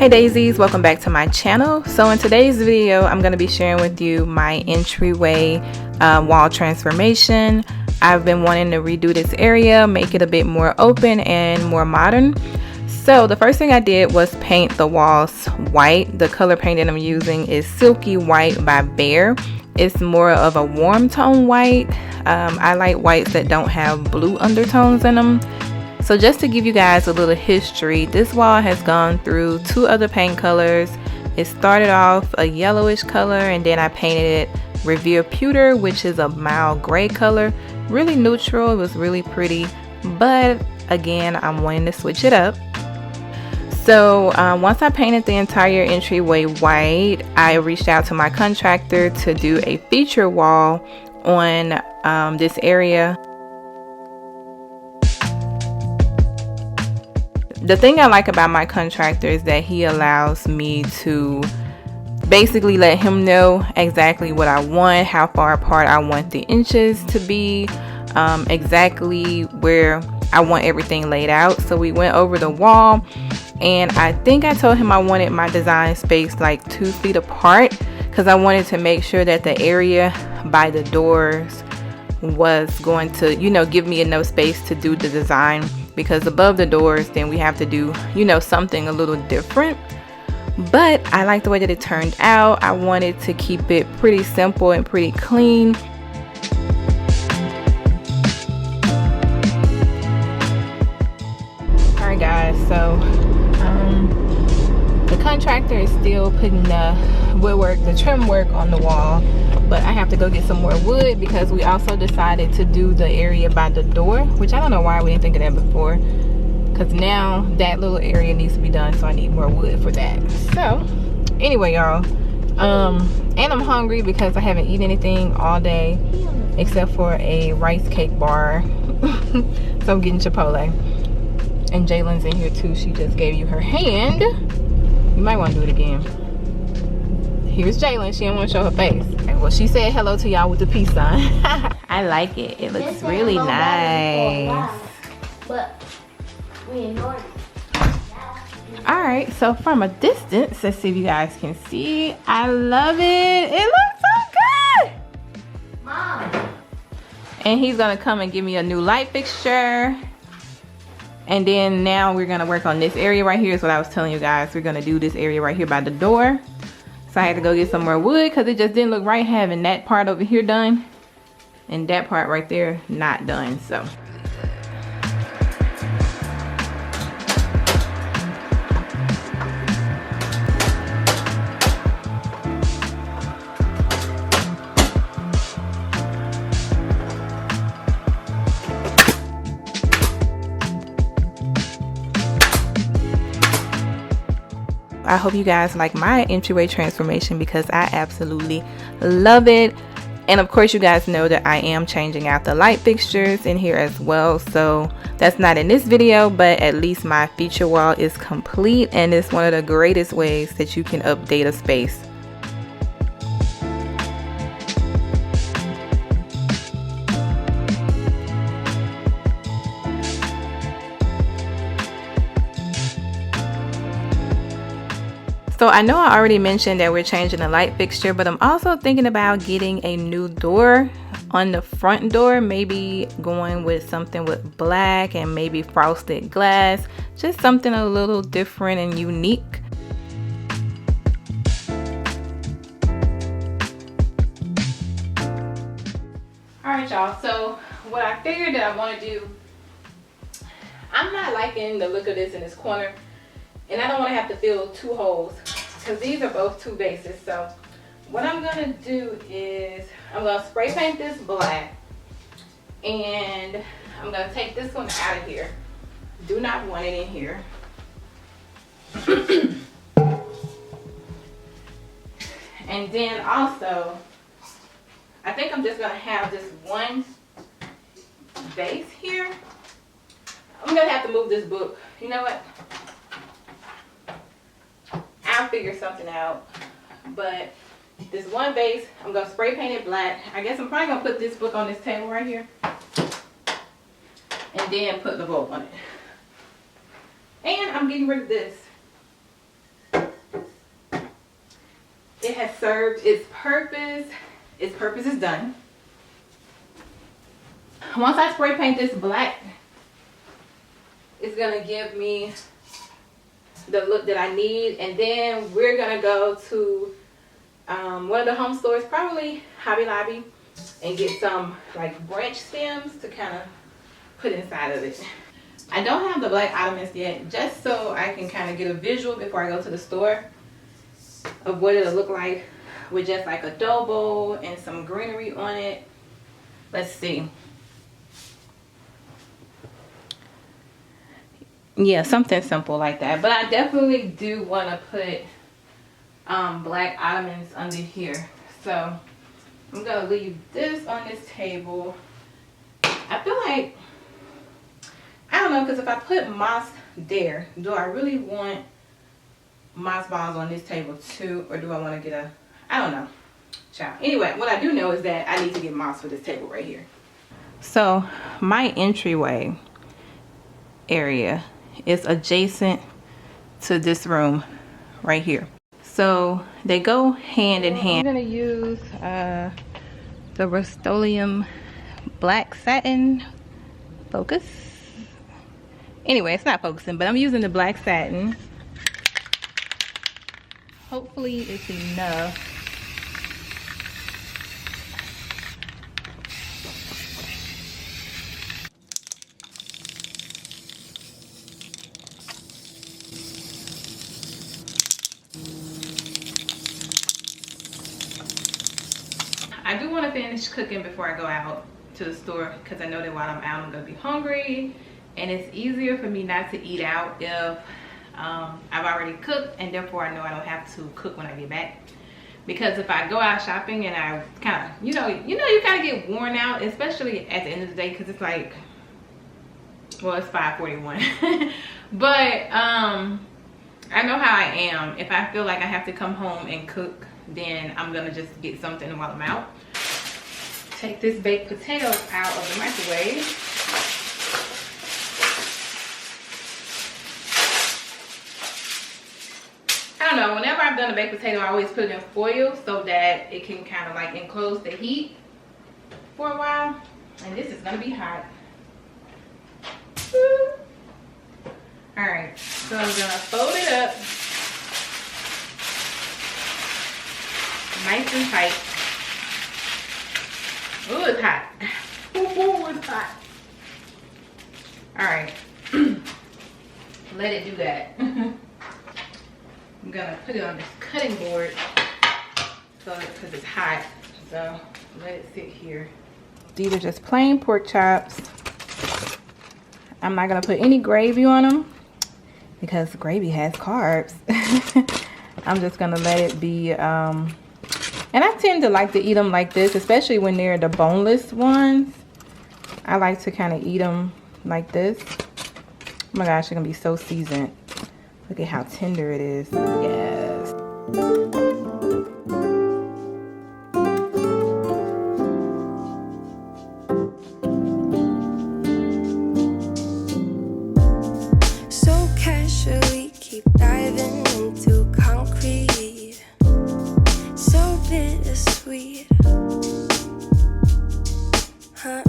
Hi Daisies, welcome back to my channel. So in today's video I'm going to be sharing with you my entryway wall transformation. I've been wanting to redo this area, make it a bit more open and more modern. So the first thing I did was paint the walls white. The color paint that I'm using is Silky White by Bear. It's more of a warm tone white. I like whites that don't have blue undertones in them. So just to give you guys a little history, this wall has gone through two other paint colors. It started off a yellowish color and then I painted it Revere Pewter, which is a mild gray color. Really neutral, it was really pretty, but again, I'm wanting to switch it up. So once I painted the entire entryway white, I reached out to my contractor to do a feature wall on this area. The thing I like about my contractor is that he allows me to basically let him know exactly what I want, how far apart I want the inches to be, exactly where I want everything laid out. So we went over the wall and I think I told him I wanted my design space like 2 feet apart because I wanted to make sure that the area by the doors was going to, give me enough space to do the design, because above the doors then we have to do, something a little different. But I like the way that it turned out. I wanted to keep it pretty simple and pretty clean. Alright guys, so the contractor is still putting the woodwork, the trim work on the wall, but I have to go get some more wood because we also decided to do the area by the door, which I don't know why we didn't think of that before, because now that little area needs to be done, so I need more wood for that. So anyway y'all, and I'm hungry because I haven't eaten anything all day except for a rice cake bar. So I'm getting Chipotle, and Jalen's in here too. She just gave you her hand. You might want to do it again. Here's Jalen. She didn't want to show her face. Okay, well, she said hello to y'all with the peace sign. I like it. It looks really nice. But we ignored it. Alright, so from a distance, let's see if you guys can see. I love it. It looks so good. Mom. And he's going to come and give me a new light fixture. And then now we're going to work on this area right here. Is what I was telling you guys. We're going to do this area right here by the door. So I had to go get some more wood because it just didn't look right having that part over here done and that part right there not done. So I hope you guys like my entryway transformation because I absolutely love it. And of course you guys know that I am changing out the light fixtures in here as well. So that's not in this video, but at least my feature wall is complete, and it's one of the greatest ways that you can update a space. So I know I already mentioned that we're changing the light fixture, but I'm also thinking about getting a new door on the front door, maybe going with something with black and maybe frosted glass, just something a little different and unique. Alright y'all, so what I figured that I want to do, I'm not liking the look of this in this corner. And I don't want to have to fill 2 holes because these are both 2 bases. So what I'm going to do is I'm going to spray paint this black, and I'm going to take this one out of here. Do not want it in here. And then also, I think I'm just going to have this one base here. I'm going to have to move this book. You know what? I'll figure something out, but this one base, I'm going to spray paint it black. I guess I'm probably going to put this book on this table right here and then put the book on it. And I'm getting rid of this. it has served its purpose. Its purpose is done. Once I spray paint this black, it's gonna give me the look that I need. And then we're gonna go to one of the home stores, probably Hobby Lobby, and get some like branch stems to kind of put inside of it. I don't have the black ottomans yet, just so I can kind of get a visual before I go to the store of what it'll look like with just like adobo and some greenery on it. Let's see. Yeah, something simple like that. But I definitely do want to put black ottomans under here. So I'm gonna leave this on this table. I feel like, I don't know, because if I put moss there, do I really want moss balls on this table too, or do I want to get a, I don't know, child. Anyway, what I do know is that I need to get moss for this table right here. So my entryway area is adjacent to this room right here, so they go hand in hand. I'm gonna use the Rust-Oleum black satin focus. Anyway, it's not focusing, but I'm using the black satin. Hopefully it's enough. I do want to finish cooking before I go out to the store, because I know that while I'm out I'm going to be hungry, and it's easier for me not to eat out if I've already cooked, and therefore I know I don't have to cook when I get back. Because if I go out shopping and I kind of, you kind of get worn out, especially at the end of the day, because it's like, well, it's 5:41. But I know how I am. If I feel like I have to come home and cook, then I'm gonna just get something while I'm out. Take this baked potato out of the microwave. I don't know, whenever I've done a baked potato, I always put it in foil so that it can kind of like enclose the heat for a while. And this is gonna be hot. All right, so I'm gonna fold it up nice and tight. Oh, it's hot. Oh, it's hot. All right, let it do that. I'm gonna put it on this cutting board because it's hot. So let it sit here. These are just plain pork chops. I'm not gonna put any gravy on them because gravy has carbs. I'm just gonna let it be, and I tend to like to eat them like this, especially when they're the boneless ones. I like to kind of eat them like this. Oh my gosh, they're gonna be so seasoned. Look at how tender it is. Yes. So casually keep diving into concrete. So bittersweet. Huh?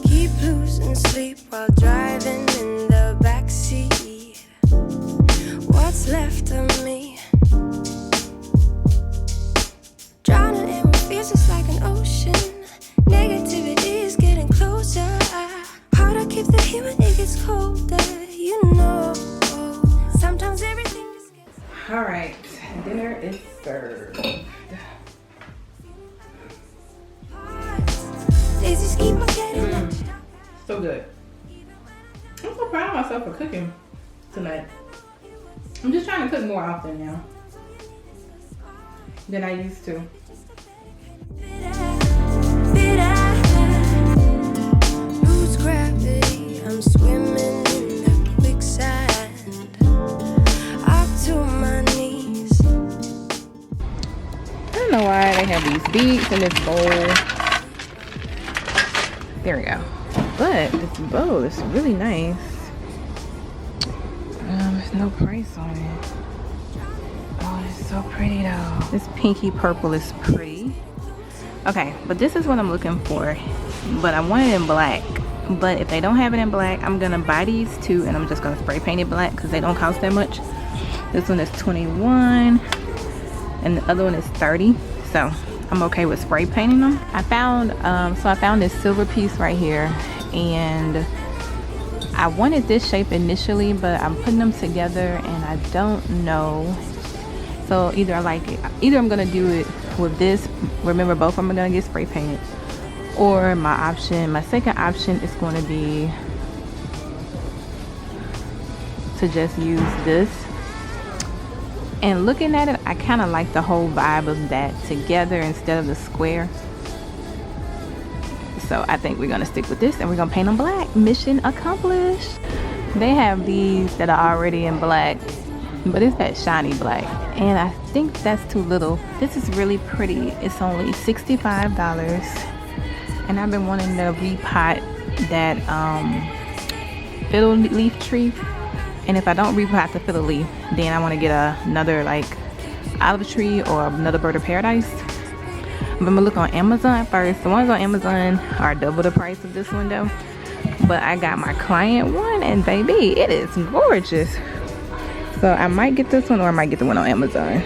Keep losing sleep while driving in the backseat. What's left of me? Drowning in what feels just like an ocean. Negativity is getting closer. Hard to keep the heat when it gets colder. You know, sometimes everything just gets. All right, dinner is served. Daisies keep on getting So good. I'm so proud of myself for cooking tonight. I'm just trying to cook more often now than I used to. Lose gravity, I'm swimming in the quicksand. Up to my knees. I don't know why they have these beads in this bowl. There we go. But this bowl is really nice. There's no price on it. Oh, it's So pretty though. This pinky purple is pretty. Okay, but this is what I'm looking for. But I want it in black. But if they don't have it in black, I'm gonna buy these two and I'm just gonna spray paint it black because they don't cost that much. This one is 21 and the other one is 30. So I'm okay with spray painting them. I found this silver piece right here, and I wanted this shape initially, but I'm putting them together and I don't know. So either I'm gonna do it with this. Remember, both of them are gonna get spray painted. Or my second option is going to be to just use this. And looking at it, I kind of like the whole vibe of that together instead of the square. So I think we're going to stick with this and we're going to paint them black. Mission accomplished. They have these that are already in black, but it's that shiny black. And I think that's too little. This is really pretty. It's only $65. And I've been wanting to repot that fiddle leaf tree. And if I don't repot the fiddle leaf, then I want to get another like olive tree or another bird of paradise. I'm gonna look on Amazon first. The ones on Amazon are double the price of this one though. But I got my client one and baby, it is gorgeous. So I might get this one or I might get the one on Amazon.